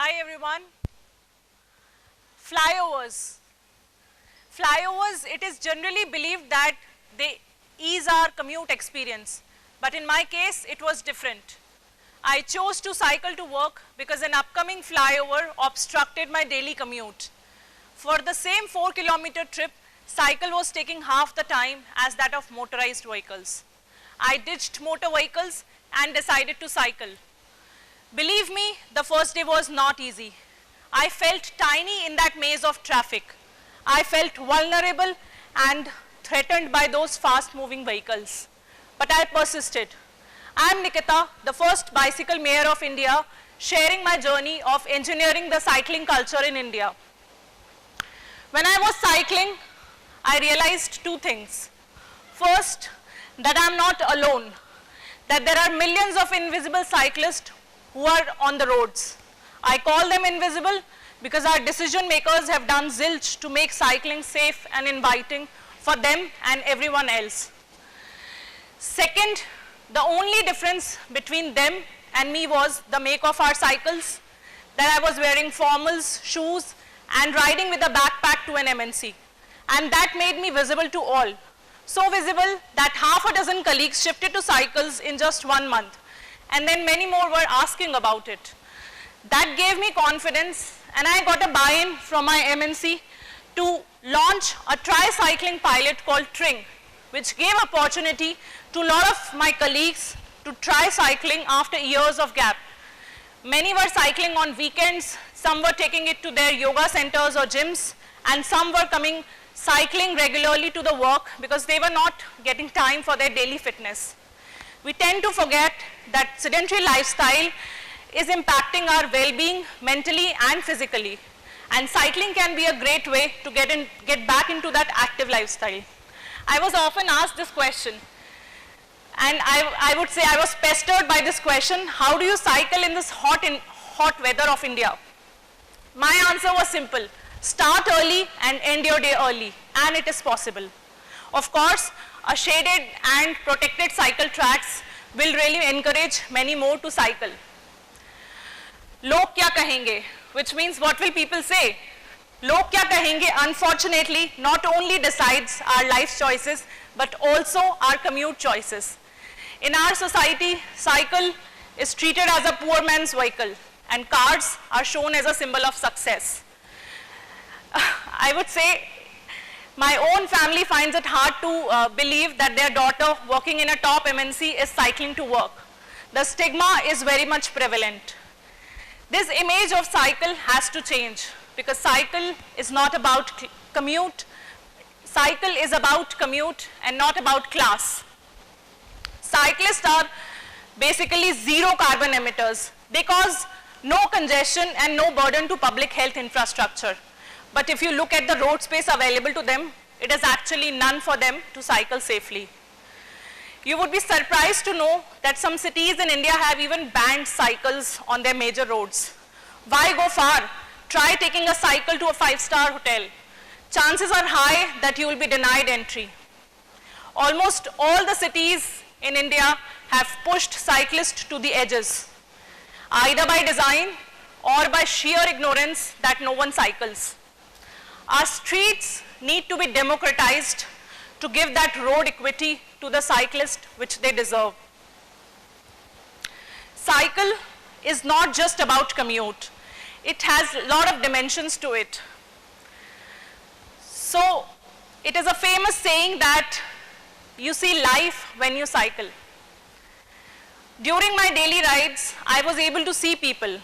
Hi everyone. Flyovers. Flyovers, it is generally believed that they ease our commute experience. But in my case, it was different. I chose to cycle to work because an upcoming flyover obstructed my daily commute. For the same 4-kilometer trip, cycle was taking half the time as that of motorized vehicles. I ditched motor vehicles and decided to cycle. Believe me, the first day was not easy. I felt tiny in that maze of traffic. I felt vulnerable and threatened by those fast-moving vehicles. But I persisted. I am Nikita, the first bicycle mayor of India, sharing my journey of engineering the cycling culture in India. When I was cycling, I realized two things. First, that I am not alone, that there are millions of invisible cyclists who are on the roads. I call them invisible because our decision makers have done zilch to make cycling safe and inviting for them and everyone else. Second, the only difference between them and me was the make of our cycles, that I was wearing formals, shoes, and riding with a backpack to an MNC. And that made me visible to all. So visible that half a dozen colleagues shifted to cycles in just 1 month. And then many more were asking about it. That gave me confidence, and I got a buy-in from my MNC to launch a tri-cycling pilot called TRING, which gave opportunity to a lot of my colleagues to try cycling after years of gap. Many were cycling on weekends, some were taking it to their yoga centers or gyms, and some were coming cycling regularly to the work because they were not getting time for their daily fitness. We tend to forget that sedentary lifestyle is impacting our well-being mentally and physically, and cycling can be a great way to get back into that active lifestyle. I was often asked this question, and I would say I was pestered by this question: how do you cycle in this hot weather of India? My answer was simple: start early and end your day early, and it is possible. Of course, a shaded and protected cycle tracks will really encourage many more to cycle. Log kya kahenge, which means what will people say? Log kya kahenge, unfortunately, not only decides our life choices, but also our commute choices. In our society, cycle is treated as a poor man's vehicle, and cars are shown as a symbol of success. I would say my own family finds it hard to believe that their daughter working in a top MNC is cycling to work. The stigma is very much prevalent. This image of cycle has to change because cycle is not about commute. Cycle is about commute and not about class. Cyclists are basically zero carbon emitters. They cause no congestion and no burden to public health infrastructure. But if you look at the road space available to them, it is actually none for them to cycle safely. You would be surprised to know that some cities in India have even banned cycles on their major roads. Why go far? Try taking a cycle to a 5-star hotel. Chances are high that you will be denied entry. Almost all the cities in India have pushed cyclists to the edges, either by design or by sheer ignorance that no one cycles. Our streets need to be democratized to give that road equity to the cyclist which they deserve. Cycle is not just about commute. It has a lot of dimensions to it. So it is a famous saying that you see life when you cycle. During my daily rides, I was able to see people.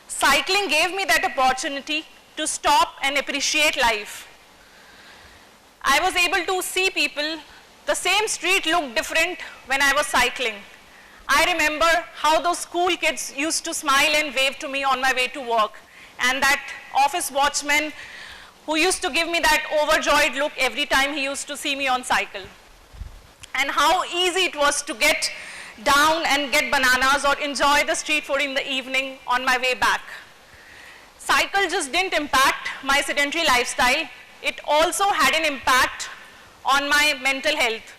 Cycling gave me that opportunity to stop and appreciate life. I was able to see people. The same street looked different when I was cycling. I remember how those school kids used to smile and wave to me on my way to work, and that office watchman who used to give me that overjoyed look every time he used to see me on cycle. And how easy it was to get down and get bananas or enjoy the street food in the evening on my way back. Cycle just didn't impact my sedentary lifestyle. It also had an impact on my mental health.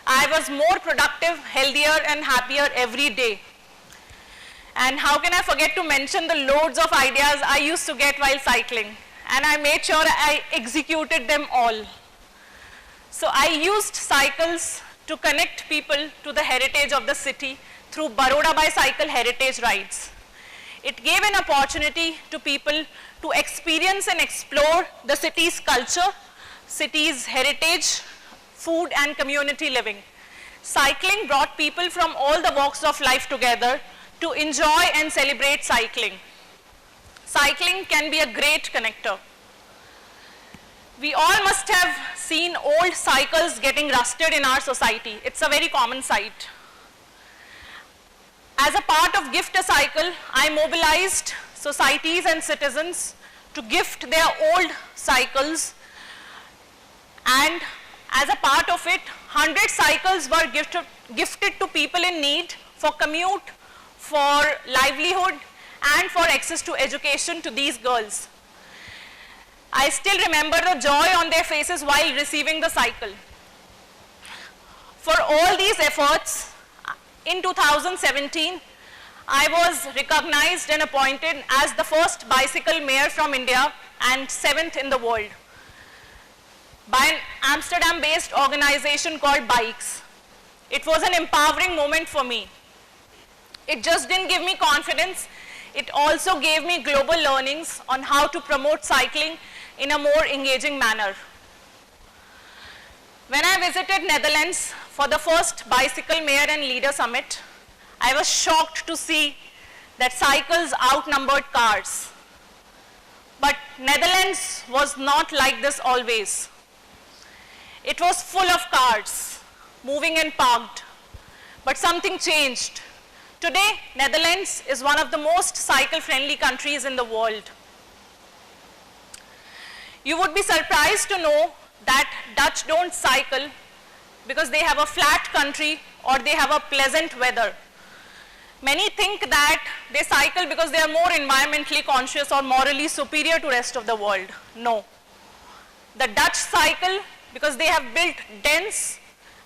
I was more productive, healthier, and happier every day. And how can I forget to mention the loads of ideas I used to get while cycling. And I made sure I executed them all. So I used cycles to connect people to the heritage of the city through Baroda Bicycle heritage rides. It gave an opportunity to people to experience and explore the city's culture, city's heritage, food and community living. Cycling brought people from all the walks of life together to enjoy and celebrate cycling. Cycling can be a great connector. We all must have seen old cycles getting rusted in our society. It's a very common sight. As a part of Gift a Cycle, I mobilized societies and citizens to gift their old cycles, and as a part of it, 100 cycles were gifted to people in need for commute, for livelihood, and for access to education to these girls. I still remember the joy on their faces while receiving the cycle. For all these efforts, in 2017, I was recognized and appointed as the first bicycle mayor from India and 7th in the world by an Amsterdam-based organization called Bikes. It was an empowering moment for me. It just didn't give me confidence, it also gave me global learnings on how to promote cycling in a more engaging manner. When I visited Netherlands for the first Bicycle Mayor and Leader Summit, I was shocked to see that cycles outnumbered cars. But Netherlands was not like this always. It was full of cars, moving and parked. But something changed. Today, Netherlands is one of the most cycle-friendly countries in the world. You would be surprised to know that Dutch don't cycle because they have a flat country or they have a pleasant weather. Many think that they cycle because they are more environmentally conscious or morally superior to the rest of the world. No. The Dutch cycle because they have built dense,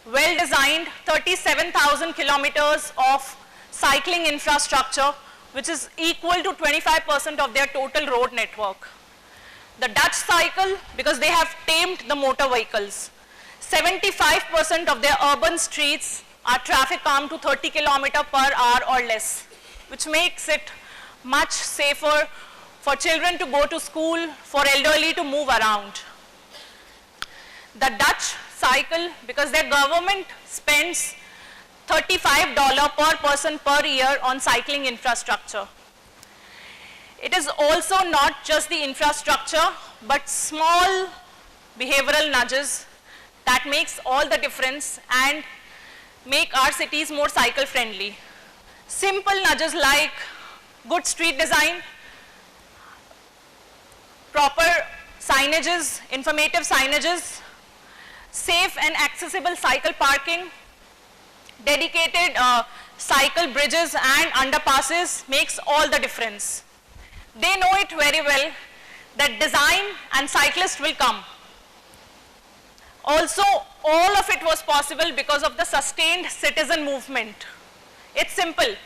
well-designed 37,000 kilometers of cycling infrastructure, which is equal to 25% of their total road network. The Dutch cycle because they have tamed the motor vehicles. 75% of their urban streets are traffic calm to 30 kilometers per hour or less, which makes it much safer for children to go to school, for elderly to move around. The Dutch cycle because their government spends $35 per person per year on cycling infrastructure. It is also not just the infrastructure, but small behavioral nudges that makes all the difference and make our cities more cycle friendly. Simple nudges like good street design, proper signages, informative signages, safe and accessible cycle parking, dedicated cycle bridges and underpasses makes all the difference. They know it very well that design and cyclists will come. Also, all of it was possible because of the sustained citizen movement. It's simple.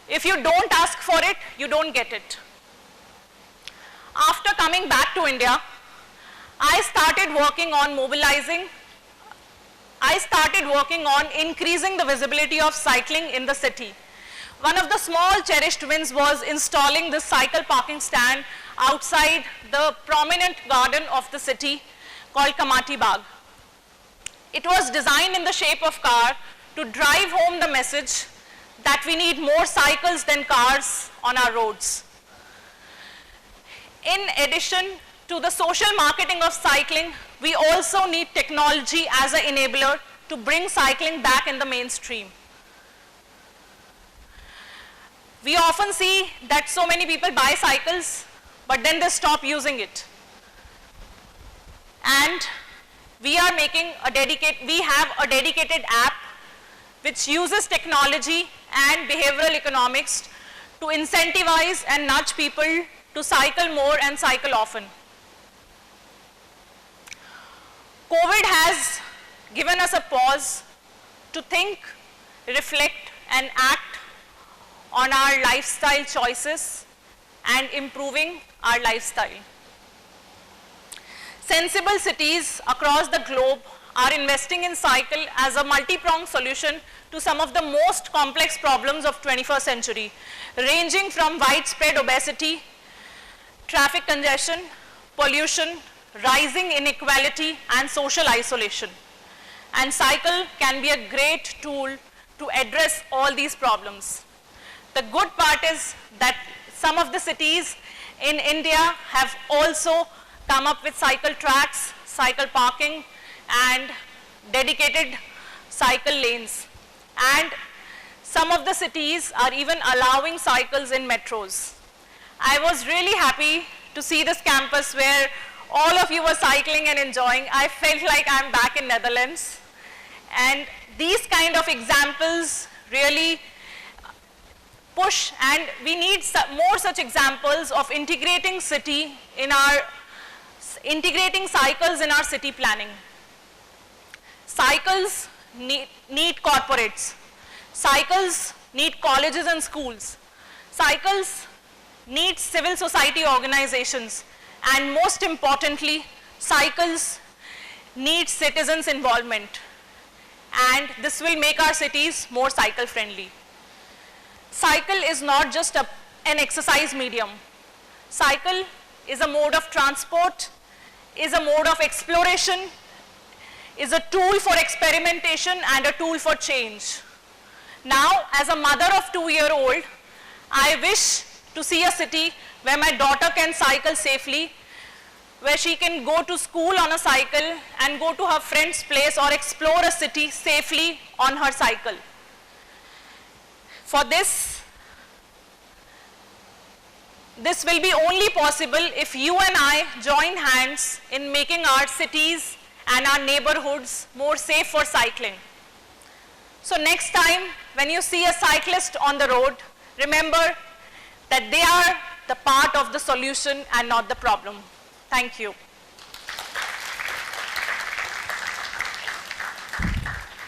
If you don't ask for it, you don't get it. After coming back to India, I started working on increasing the visibility of cycling in the city. One of the small cherished wins was installing this cycle parking stand outside the prominent garden of the city called Kamati Bagh. It was designed in the shape of car to drive home the message that we need more cycles than cars on our roads. In addition to the social marketing of cycling, we also need technology as an enabler to bring cycling back in the mainstream. We often see that so many people buy cycles, but then they stop using it. And we have a dedicated app which uses technology and behavioral economics to incentivize and nudge people to cycle more and cycle often. COVID has given us a pause to think, reflect, and act on our lifestyle choices and improving our lifestyle. Sensible cities across the globe are investing in cycle as a multi-pronged solution to some of the most complex problems of 21st century, ranging from widespread obesity, traffic congestion, pollution, rising inequality, and social isolation. And cycle can be a great tool to address all these problems. The good part is that some of the cities in India have also come up with cycle tracks, cycle parking, and dedicated cycle lanes. And some of the cities are even allowing cycles in metros. I was really happy to see this campus where all of you were cycling and enjoying. I felt like I'm back in Netherlands. And these kind of examples really push, and we need more such examples of integrating cycles in our city planning. Cycles need corporates. Cycles need colleges and schools. Cycles need civil society organizations. And most importantly, cycles need citizens' involvement. And this will make our cities more cycle friendly. Cycle is not just an exercise medium. Cycle is a mode of transport, is a mode of exploration, is a tool for experimentation and a tool for change. Now, as a mother of 2-year-old, I wish to see a city where my daughter can cycle safely, where she can go to school on a cycle and go to her friend's place or explore a city safely on her cycle. For this will be only possible if you and I join hands in making our cities and our neighborhoods more safe for cycling. So next time when you see a cyclist on the road, remember that they are the part of the solution and not the problem. Thank you.